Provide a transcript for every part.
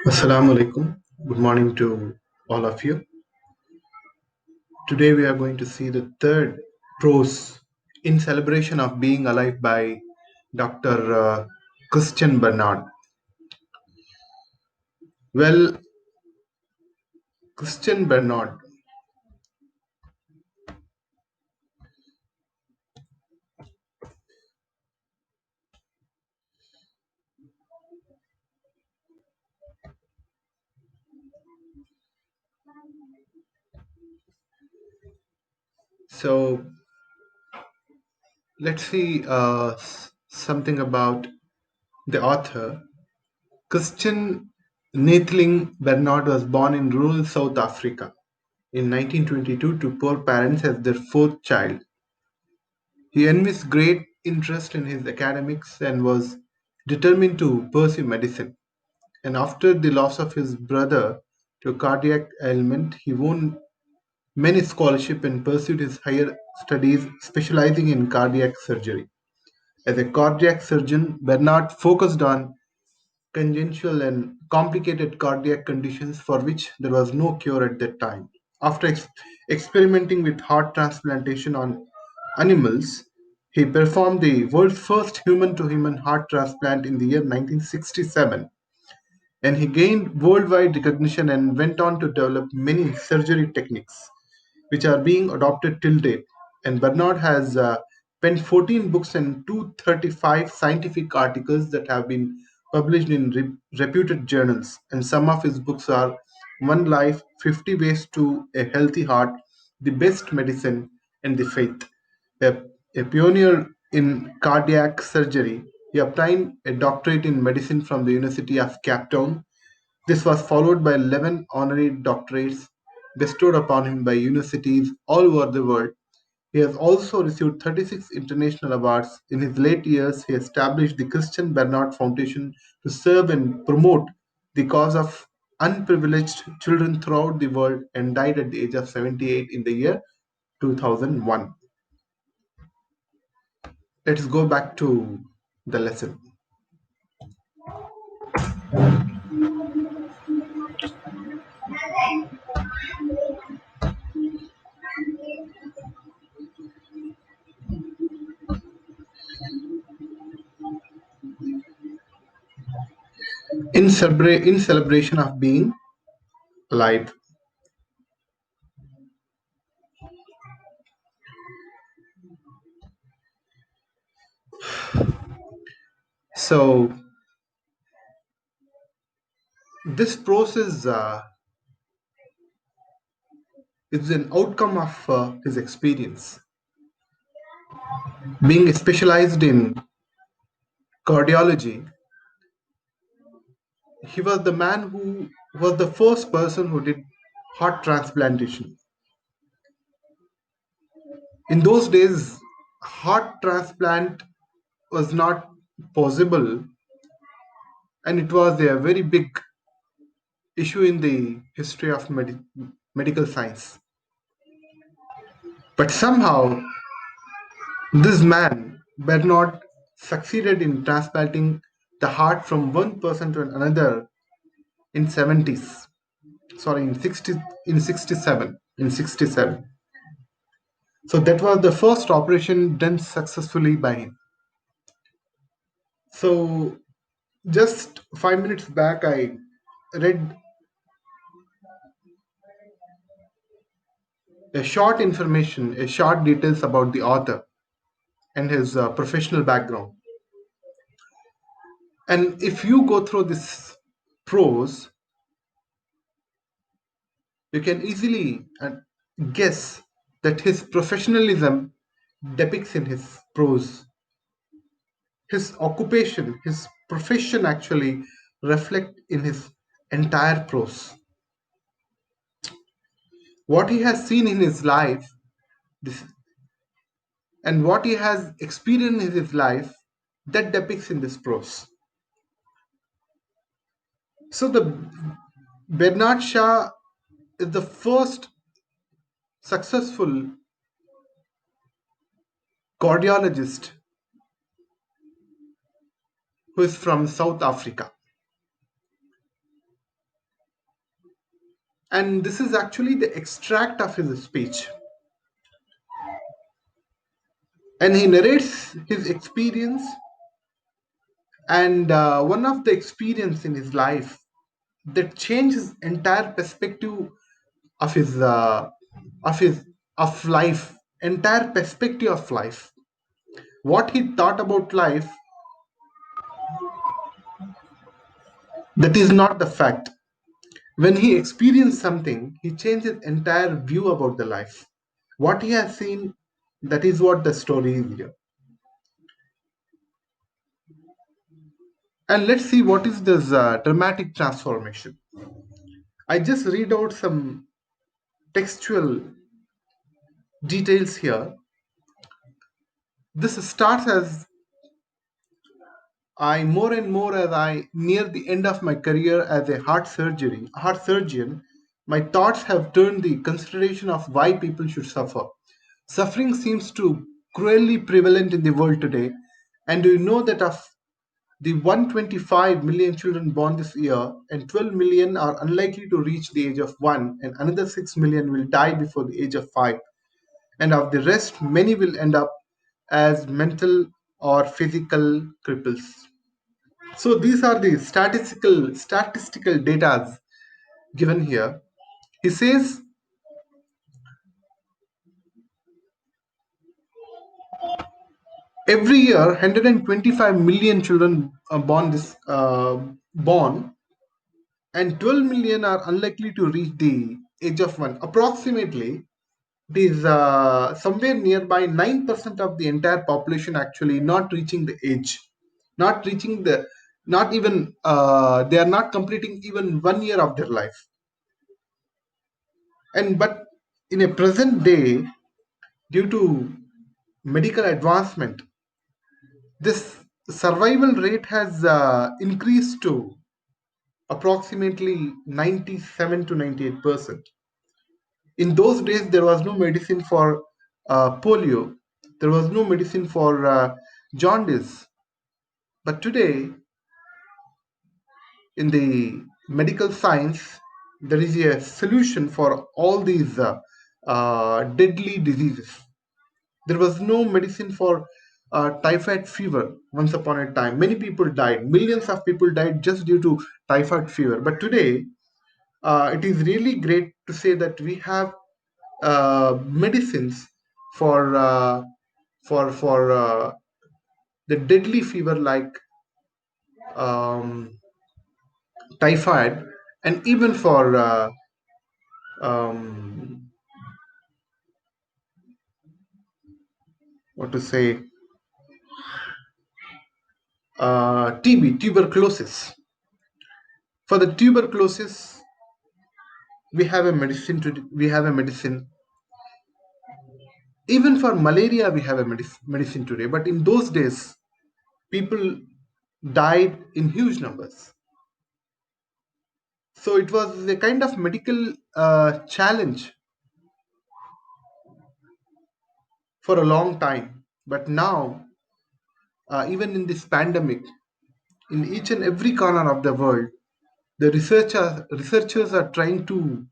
Assalamu alaikum. Good morning to all of you. Today we are going to see the third prose in celebration of being alive by Dr. Christian Bernard. Well, Christian Bernard. So let's see something about the author. Christian Nathling Bernard was born in rural South Africa in 1922 to poor parents as their fourth child. He envisaged great interest in his academics and was determined to pursue medicine. And after the loss of his brother to a cardiac ailment, he won many scholarships and pursued his higher studies, specializing in cardiac surgery. As a cardiac surgeon, Bernard focused on congenital and complicated cardiac conditions for which there was no cure at that time. After experimenting with heart transplantation on animals, he performed the world's first human to human heart transplant in the year 1967, and he gained worldwide recognition and went on to develop many surgery techniques which are being adopted till date. And Bernard has penned 14 books and 235 scientific articles that have been published in reputed journals. And some of his books are One Life, 50 Ways to a Healthy Heart, The Best Medicine, and The Faith. A, a pioneer in cardiac surgery, he obtained a doctorate in medicine from the University of Cape Town. This was followed by 11 honorary doctorates bestowed upon him by universities all over the world. He has also received 36 international awards. In his late years, he established the Christian Bernard Foundation to serve and promote the cause of unprivileged children throughout the world and died at the age of 78 in the year 2001. Let's go back to the lesson. In celebration of being alive. So, this process is an outcome of his experience. Being specialized in cardiology, he was the man who was the first person who did heart transplantation. In those days, heart transplant was not possible, and it was a very big issue in the history of medical science. But somehow, this man, Bernard, succeeded in transplanting the heart from one person to another in 70s. Sorry, in 67. So that was the first operation done successfully by him. So just 5 minutes back, I read a short details about the author and his professional background. And if you go through this prose, you can easily guess that his professionalism depicts in his prose. His occupation, his profession actually reflect in his entire prose. What he has seen in his life, this, and what he has experienced in his life, that depicts in this prose. So the Bernard Shaw is the first successful cardiologist who is from South Africa. And this is actually the extract of his speech. And he narrates his experience, and one of the experience in his life that changed his entire perspective of his of life, entire perspective of life. What he thought about life, that is not the fact. When he experienced something, he changed his entire view about the life. What he has seen, that is what the story is here. And let's see what is this dramatic transformation. I just read out some textual details here. This starts as I more and more as I near the end of my career as a heart surgeon, my thoughts have turned the consideration of why people should suffer. Suffering seems to cruelly prevalent in the world today. And do you know that of the 125 million children born this year, and 12 million are unlikely to reach the age of 1, and another 6 million will die before the age of 5. And of the rest, many will end up as mental or physical cripples. So these are the statistical data given here. He says every year 125 million children are born, and 12 million are unlikely to reach the age of 1. Approximately, it is somewhere nearby 9% of the entire population actually not reaching the age, not reaching the, not even, they are not completing even 1 year of their life. And but in a present day, due to medical advancement, this survival rate has increased to approximately 97 to 98%. In those days, there was no medicine for polio, there was no medicine for jaundice. But today, in the medical science, there is a solution for all these deadly diseases. There was no medicine for typhoid fever once upon a time. Many people died. Millions of people died just due to typhoid fever. But today, it is really great to say that we have medicines for the deadly fever like um, typhoid, and even for um, what to say, TB, tuberculosis. For the tuberculosis, we have a medicine. Even for malaria, we have a medicine today. But in those days, people died in huge numbers. So it was a kind of medical challenge for a long time. But now, even in this pandemic, in each and every corner of the world, the researchers are trying to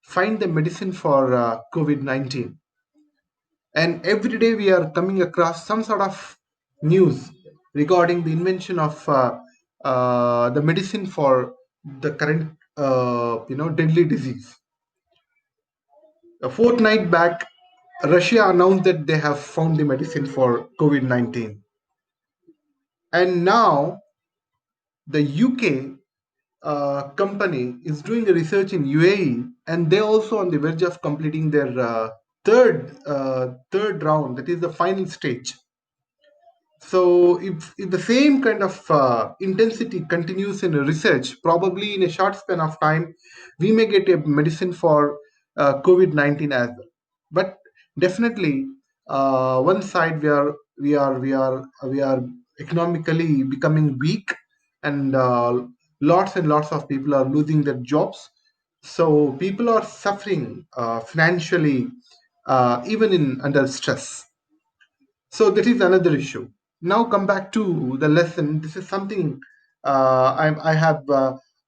find the medicine for COVID-19. And every day we are coming across some sort of news regarding the invention of the medicine for the current, deadly disease. A fortnight back, Russia announced that they have found the medicine for COVID-19. And now the UK company is doing a research in UAE, and they're also on the verge of completing their third round, that is the final stage. So if the same kind of intensity continues in research, probably in a short span of time, we may get a medicine for COVID-19 as well. But definitely, one side we are economically becoming weak, and lots and lots of people are losing their jobs. So people are suffering financially, even in under stress. So that is another issue. Now come back to the lesson. This is something I have.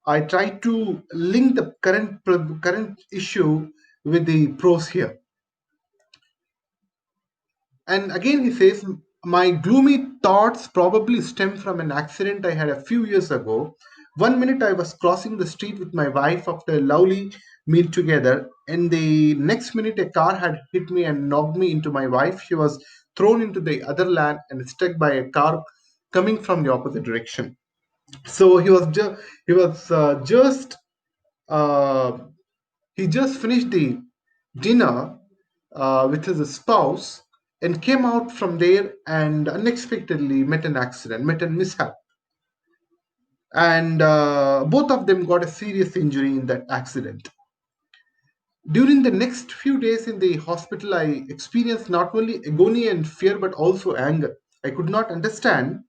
I try to link the current issue with the pros here. And again, he says, my gloomy thoughts probably stem from an accident I had a few years ago. One minute I was crossing the street with my wife after a lovely meal together, and the next minute a car had hit me and knocked me into my wife. She was thrown into the other lane and struck by a car coming from the opposite direction. So he was uh, he just finished the dinner with his spouse and came out from there and unexpectedly met a mishap. And both of them got a serious injury in that accident. During the next few days in the hospital, I experienced not only agony and fear but also anger. I could not understand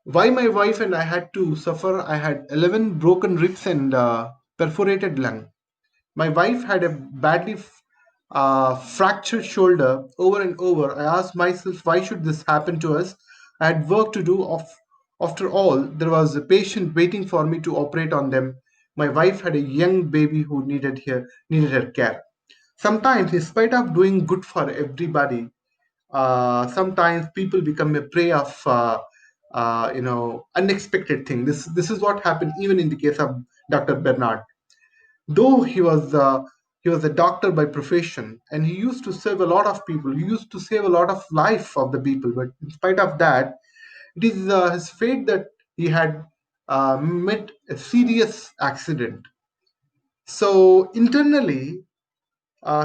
why my wife and I had to suffer. I had 11 broken ribs and perforated lung. My wife had a badly fractured shoulder over and over. I asked myself, why should this happen to us? I had work to do. After all, there was a patient waiting for me to operate on them. My wife had a young baby who needed her care. Sometimes, in spite of doing good for everybody, sometimes people become a prey of unexpected thing. This is what happened even in the case of Dr. Bernard. Though he was a doctor by profession, and he used to serve a lot of people, he used to save a lot of life of the people, but in spite of that, it is his fate that he had met a serious accident. So internally,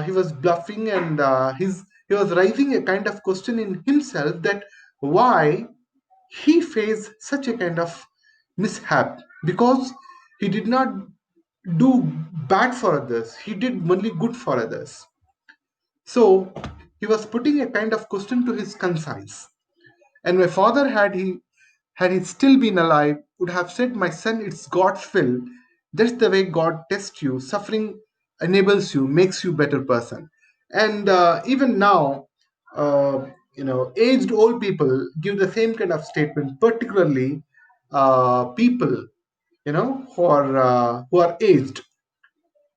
he was bluffing, and he was raising a kind of question in himself that why he faced such a kind of mishap, because he did not do bad for others, he did only good for others. So he was putting a kind of question to his conscience. And my father, had he still been alive, would have said, my son, it's God's will. That's the way God tests you. Suffering enables you, makes you better person. And even now, aged old people give the same kind of statement, particularly people, who are aged.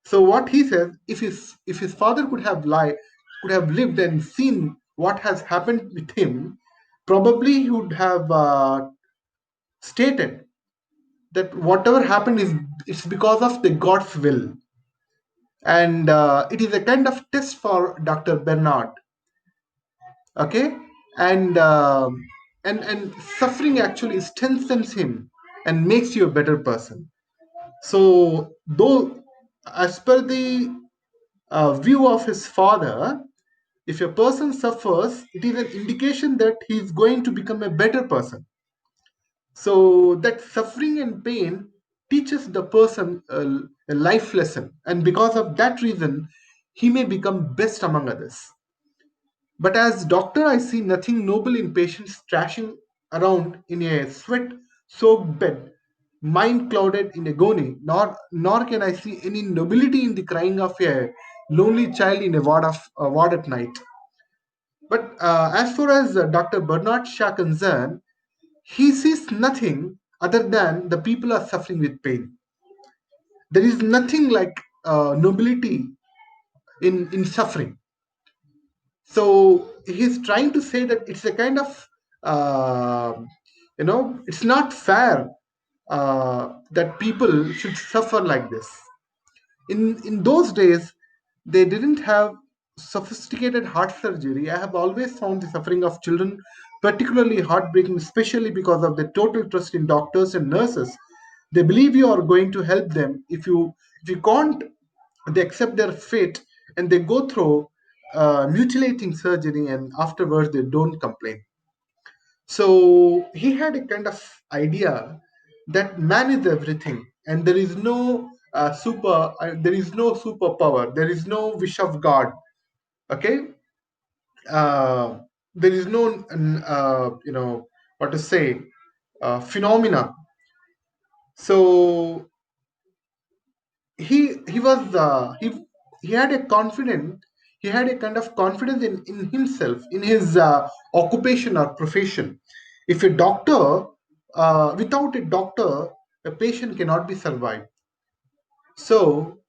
So what he says, if his father could have lived and seen what has happened with him, probably he would have stated that whatever happened is it's because of the God's will, and it is a kind of test for Dr. Bernard. Okay, and and suffering actually strengthens him and makes you a better person. So though, as per the view of his father, if a person suffers, it is an indication that he is going to become a better person. So that suffering and pain teaches the person a life lesson, and because of that reason, he may become best among others. But as doctor, I see nothing noble in patients trashing around in a sweat-soaked bed, mind clouded in agony, nor can I see any nobility in the crying of a lonely child in a ward at night. But as far as Dr. Bernard Shaw concerned, he sees nothing other than the people are suffering with pain. There is nothing like nobility in suffering. So he's trying to say that it's a kind of, uh, it's not fair that people should suffer like this. In those days, they didn't have sophisticated heart surgery. I have always found the suffering of children particularly heartbreaking, especially because of the total trust in doctors and nurses. They believe you are going to help them. If you can't, they accept their fate and they go through mutilating surgery, and afterwards they don't complain. So he had a kind of idea that man is everything, and there is no there is no superpower, there is no wish of God. Okay, uh, there is no what to say. phenomena. So he was he had a confident he had a kind of confidence in himself, in his occupation or profession. If a doctor, without a doctor, a patient cannot be survived. So,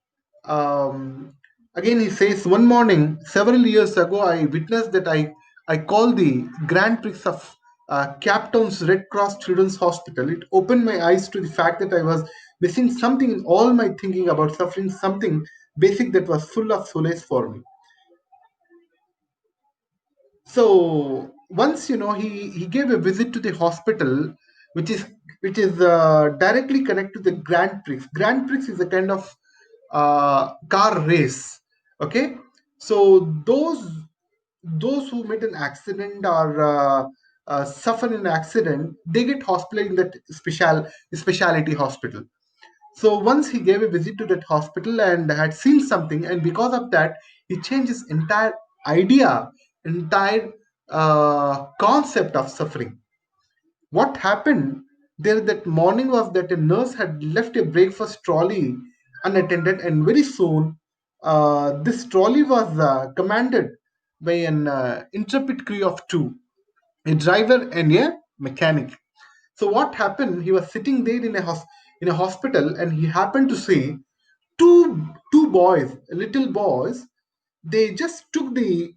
um, again, he says, one morning, several years ago, I witnessed that I called the Grand Prix of Cape Town's Red Cross Children's Hospital. It opened my eyes to the fact that I was missing something in all my thinking about suffering, something basic that was full of solace for me. So once, he gave a visit to the hospital, which is directly connected to the Grand Prix. Grand Prix is a kind of car race. Okay, so those who met an accident or suffer an accident, they get hospitalized in that specialty hospital. So once he gave a visit to that hospital and had seen something, and because of that, he changed his entire idea, entire concept of suffering. What happened there that morning was that a nurse had left a breakfast trolley unattended, and very soon this trolley was commanded by an intrepid crew of two, a driver and a mechanic. So what happened? He was sitting there in a hospital, and he happened to see two boys, little boys. They just took the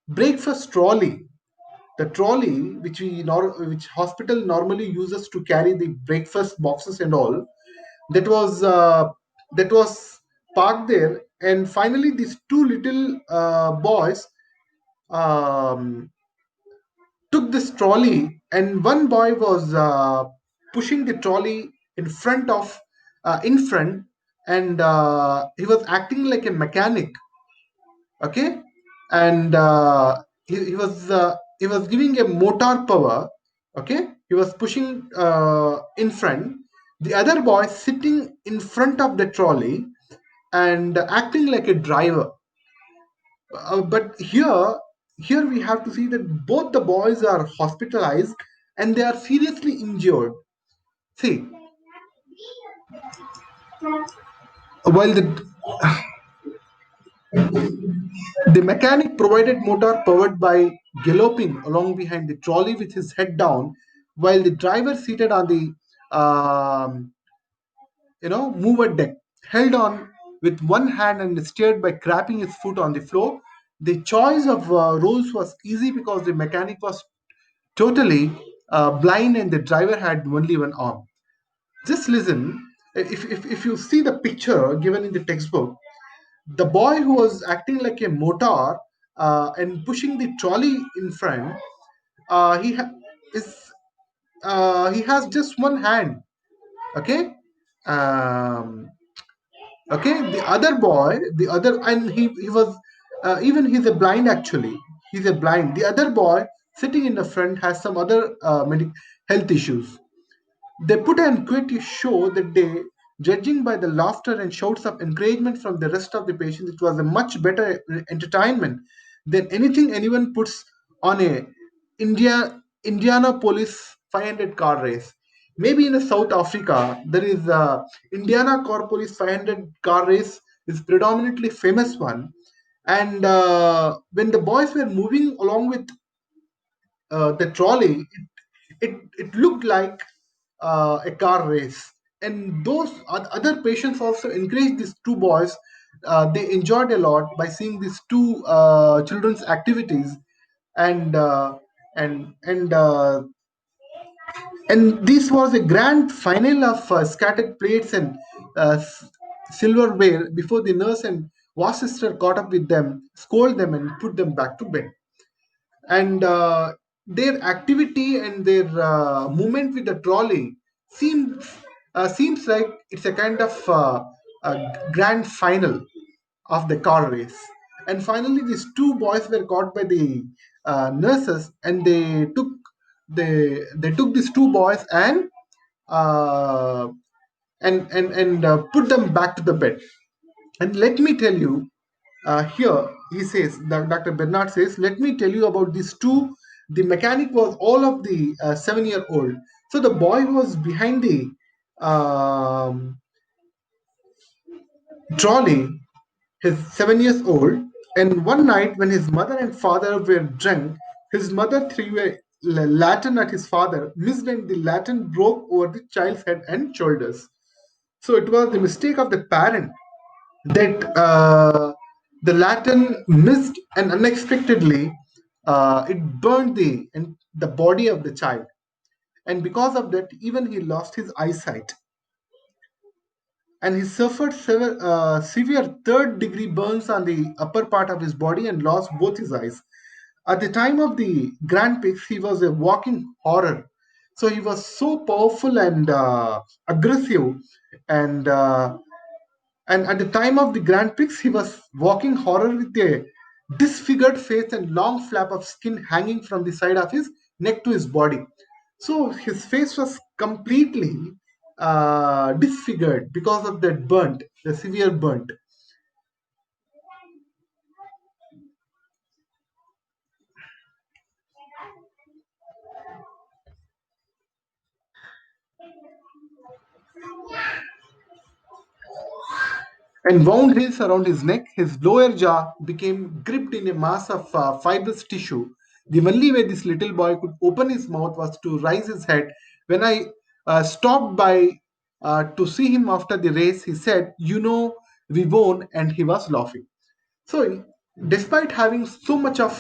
breakfast trolley, the trolley which hospital normally uses to carry the breakfast boxes and all. That was parked there, and finally these two little boys um, took this trolley, and one boy was pushing the trolley in front, and he was acting like a mechanic. Okay, and he was giving a motor power. Okay, he was pushing in front, the other boy sitting in front of the trolley and acting like a driver. But here we have to see that both the boys are hospitalized and they are seriously injured. See, while the mechanic provided motor powered by galloping along behind the trolley with his head down, while the driver seated on the mover deck held on with one hand and steered by crapping his foot on the floor. The choice of roles was easy because the mechanic was totally blind and the driver had only one arm. Just listen. If you see the picture given in the textbook, the boy who was acting like a motor and pushing the trolley in front, is he has just one hand. Okay, um, okay. The other boy, the other, and he was even he's a blind actually. He's a blind. The other boy sitting in the front has some other health issues. They put an quit show that day, judging by the laughter and shouts of encouragement from the rest of the patients. It was a much better entertainment than anything anyone puts on a Indianapolis 500 car race. Maybe in South Africa, there is a Indianapolis 500 car race is predominantly famous one. And when the boys were moving along with the trolley, it looked like a car race. And those other patients also encouraged these two boys. They enjoyed a lot by seeing these two children's activities, and and this was a grand final of scattered plates and silverware before the nurse and wash sister caught up with them, scolded them, and put them back to bed. And their activity and their movement with the trolley seems like it's a kind of a grand final of the car race. And finally these two boys were caught by the nurses, and they took these two boys and uh, put them back to the bed. And let me tell you, here he says that Dr. Bernard says, let me tell you about these two The mechanic was all of the 7-year old. So the boy was behind the um, trolley, his 7 years old, and one night when his mother and father were drunk, his mother threw a lantern at his father, missed, and the lantern broke over the child's head and shoulders. So it was the mistake of the parent that the lantern missed, and unexpectedly it burned the body of the child, and because of that, even he lost his eyesight, and he suffered severe third-degree burns on the upper part of his body and lost both his eyes. At the time of the Grand Prix, he was a walking horror. So he was so powerful and aggressive, and at the time of the Grand Prix, he was walking horror with a disfigured face and long flap of skin hanging from the side of his neck to his body. So his face was completely disfigured because of that burnt, the severe burnt. And wound rings around his neck. His lower jaw became gripped in a mass of fibrous tissue. The only way this little boy could open his mouth was to raise his head. When I stopped by to see him after the race, he said, "You know, we won," and he was laughing. So, despite having so much of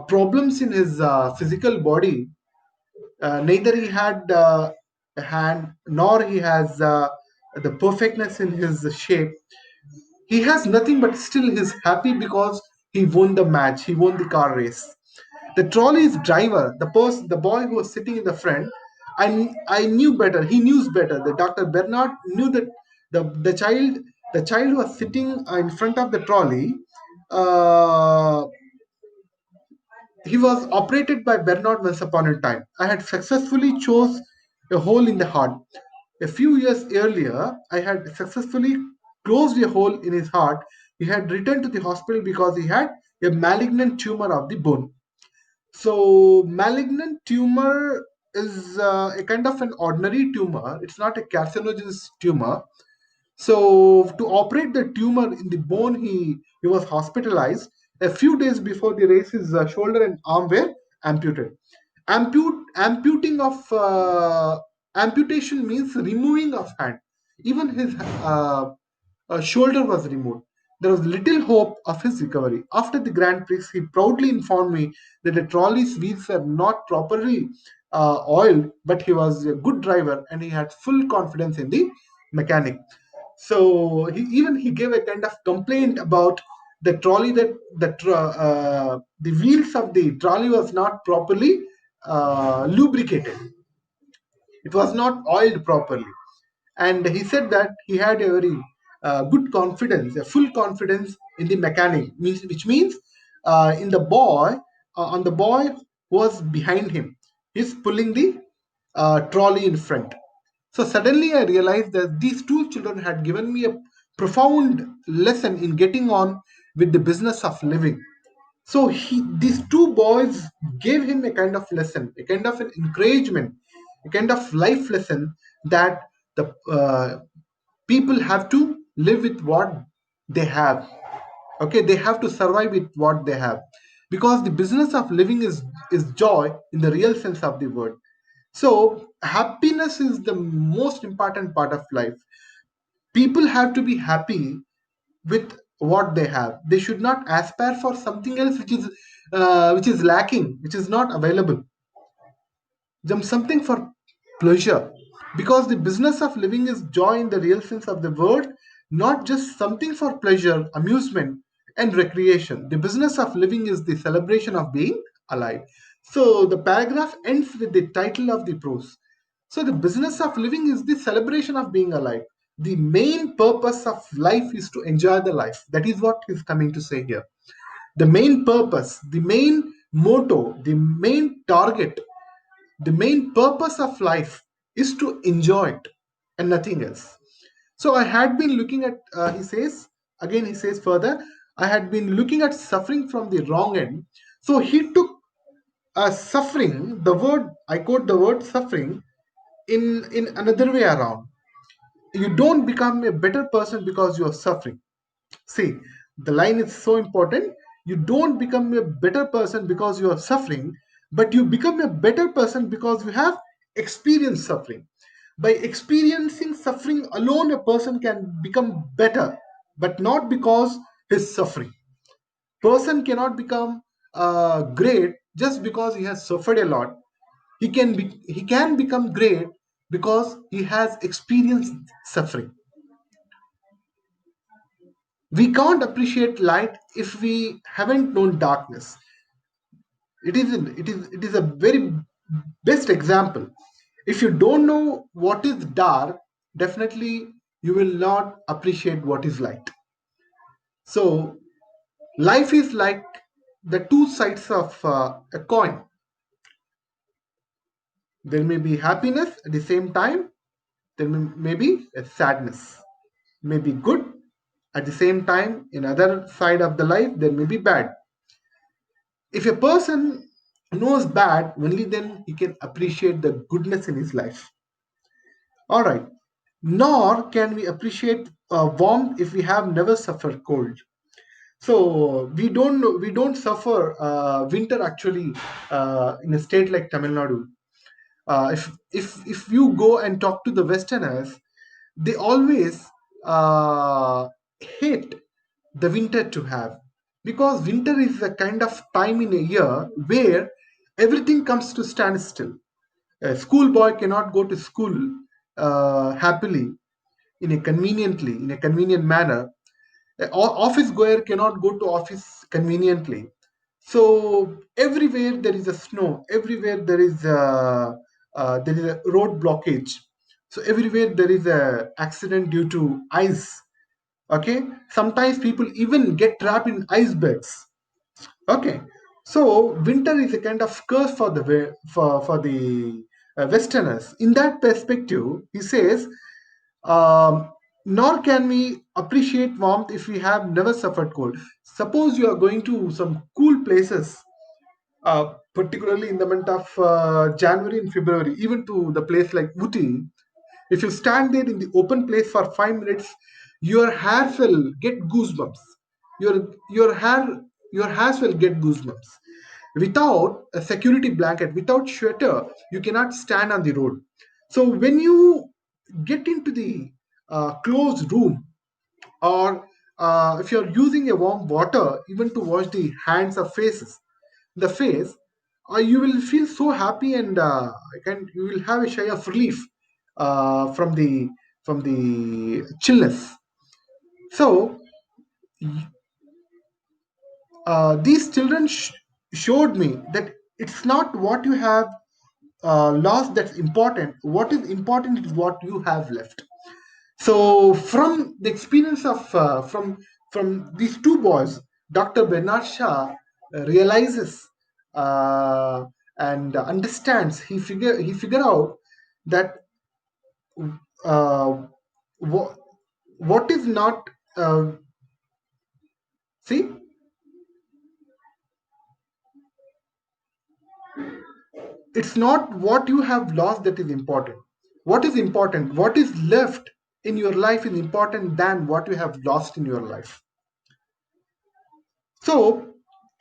problems in his physical body, neither he had a hand nor he has the perfectness in his shape. He has nothing, but still he's happy because he won the match. He won the car race. The trolley's driver, the boy who was sitting in the front, I knew better. He knew better. The Dr. Bernard knew that the child who was sitting in front of the trolley, uh, he was operated by Bernard once upon a time. I had successfully chose a hole in the heart. A few years earlier, I had successfully closed a hole in his heart. He had returned to the hospital because he had a malignant tumor of the bone. So, malignant tumor is a kind of an ordinary tumor. It's not a carcinogenous tumor. So, to operate the tumor in the bone, he was hospitalized. A few days before the race, his shoulder and arm were amputated. Amputing of amputation means removing of hand. Even his shoulder was removed. There was little hope of his recovery. After the Grand Prix, he proudly informed me that the trolley's wheels were not properly oiled, but he was a good driver and he had full confidence in the mechanic. So he gave a kind of complaint about the trolley that the wheels of the trolley was not properly lubricated. It was not oiled properly, and he said that he had a very good confidence, a full confidence in the mechanic, which means in the boy, on the boy who was behind him. He's pulling the trolley in front. So suddenly I realized that these two children had given me a profound lesson in getting on with the business of living. So these two boys gave him a kind of lesson, a kind of an encouragement, a kind of life lesson that the people have to live with what they have. Okay, they have to survive with what they have, because the business of living is joy in the real sense of the word. So happiness is the most important part of life. People have to be happy with what they have. They should not aspire for something else which is lacking, which is not available. Them something for pleasure, because the business of living is joy in the real sense of the word, not just something for pleasure, amusement, and recreation. The business of living is the celebration of being alive. So the paragraph ends with the title of the prose. So the business of living is the celebration of being alive. The main purpose of life is to enjoy the life. That is what he's coming to say here. The main purpose, the main motto, the main target, the main purpose of life is to enjoy it and nothing else. So I had been looking at, he says further, I had been looking at suffering from the wrong end. So he took suffering, the word, I quote the word suffering in another way around. You don't become a better person because you're suffering. See, the line is so important. You don't become a better person because you are suffering, but you become a better person because you have experienced suffering. By experiencing suffering alone, a person can become better, but not because he's suffering. Person cannot become great just because he has suffered a lot. He can become great because he has experienced suffering. We can't appreciate light if we haven't known darkness. It is a very best example. If you don't know what is dark, definitely you will not appreciate what is light. So life is like the two sides of a coin. There may be happiness at the same time. There may be a sadness. May be good at the same time. In other side of the life, there may be bad. If a person knows bad, only then he can appreciate the goodness in his life. All right. Nor can we appreciate warmth if we have never suffered cold. So we don't suffer winter actually in a state like Tamil Nadu. If you go and talk to the Westerners, they always uh, hate the winter to have, because winter is a kind of time in a year where everything comes to standstill. A schoolboy cannot go to school happily in a convenient manner. Office goer cannot go to office conveniently. So everywhere there is a snow, everywhere there is a road blockage. So everywhere there is a accident due to ice. Okay, sometimes people even get trapped in icebergs. Okay, so winter is a kind of curse for the Westerners. In that perspective, he says, um, nor can we appreciate warmth if we have never suffered cold. Suppose you are going to some cool places, particularly in the month of January and February, even to the place like Uti. If you stand there in the open place for 5 minutes, your hair will get goosebumps. Your hairs will get goosebumps. Without a security blanket, without shelter, you cannot stand on the road. So when you get into the closed room, or if you're using a warm water even to wash the hands or faces, the face, you will feel so happy, and you will have a shy of relief from the chillness. So these children showed me that it's not what you have lost that's important. What is important is what you have left. So from the experience of from these two boys, Dr. Bernard Shaw realizes uh, and understands. He figure out that uh, what what is not see, it's not what you have lost that is important. What is important? What is left in your life is important than what you have lost in your life. So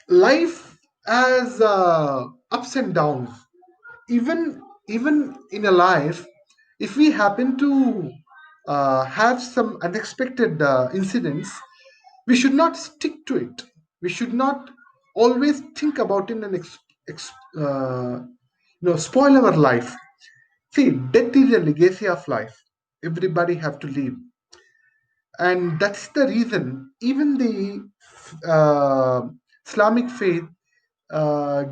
life has ups and downs. Even in a life, if we happen to have some unexpected incidents, we should not stick to it. We should not always think about it and ex, uh, spoil our life. See, death is a legacy of life. Everybody have to live, and that's the reason even the Islamic faith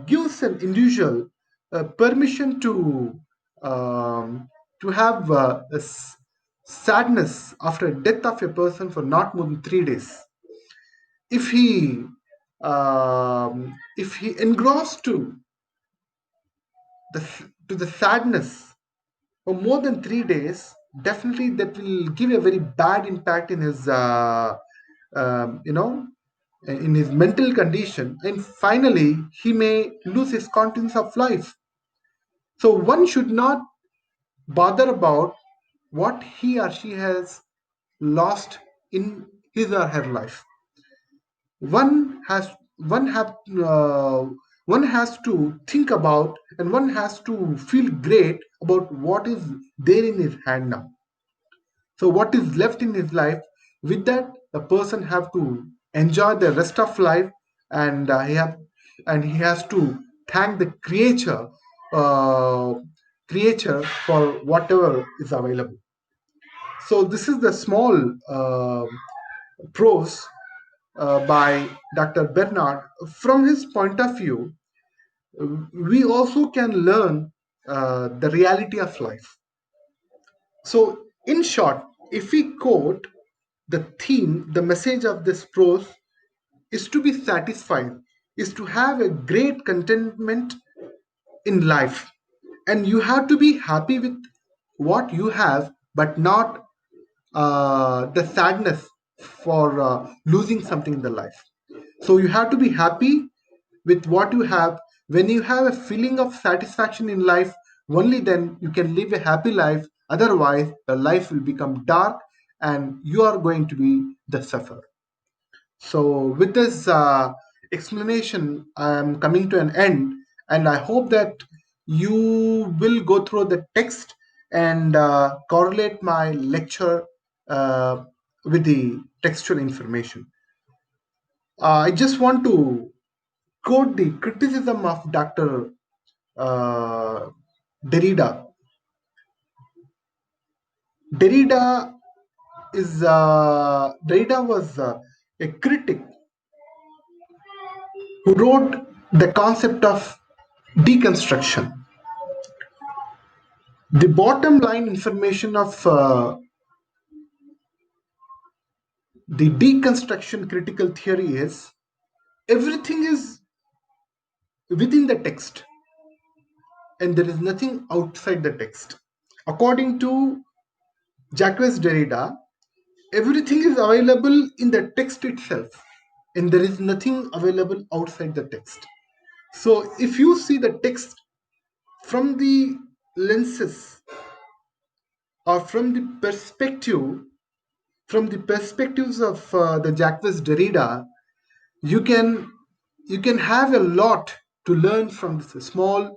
gives an individual permission to have sadness after death of a person for not more than 3 days. If he engrossed to the sadness for more than 3 days, definitely that will give a very bad impact in his um, you know in his mental condition, and finally he may lose his continence of life. So one should not bother about what he or she has lost in his or her life. One has one have one has to think about, and one has to feel great about what is there in his hand now. So what is left in his life, with that the person have to enjoy the rest of life, and he has to thank the uh, creature for whatever is available. So this is the small prose by Dr. Bernard. From his point of view, we also can learn the reality of life. So, in short, if we quote the theme, the message of this prose is to be satisfied, is to have a great contentment in life. And you have to be happy with what you have, but not the sadness for losing something in the life. So you have to be happy with what you have. When you have a feeling of satisfaction in life, only then you can live a happy life. Otherwise, the life will become dark and you are going to be the sufferer. So, with this explanation, I'm coming to an end, and I hope that you will go through the text and correlate my lecture uh, with the textual information. I just want to quote the criticism of Dr. Uh, Derrida. Derrida Derrida was a critic who wrote the concept of deconstruction. The bottom line information of the deconstruction critical theory is everything is within the text and there is nothing outside the text. According to Jacques Derrida, everything is available in the text itself and there is nothing available outside the text. So if you see the text from the lenses or from the perspectives of the Jacques Derrida, you can have a lot to learn from this small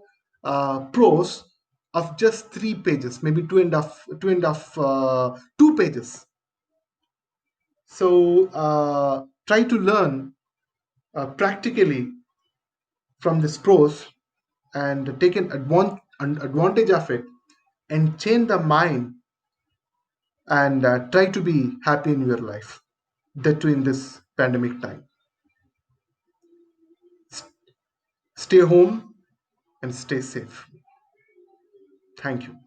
prose of just 3 pages, maybe 2 pages. So try to learn practically from this prose and take an advantage of it and change the mind and try to be happy in your life, that too in this pandemic time. Stay home and stay safe. Thank you.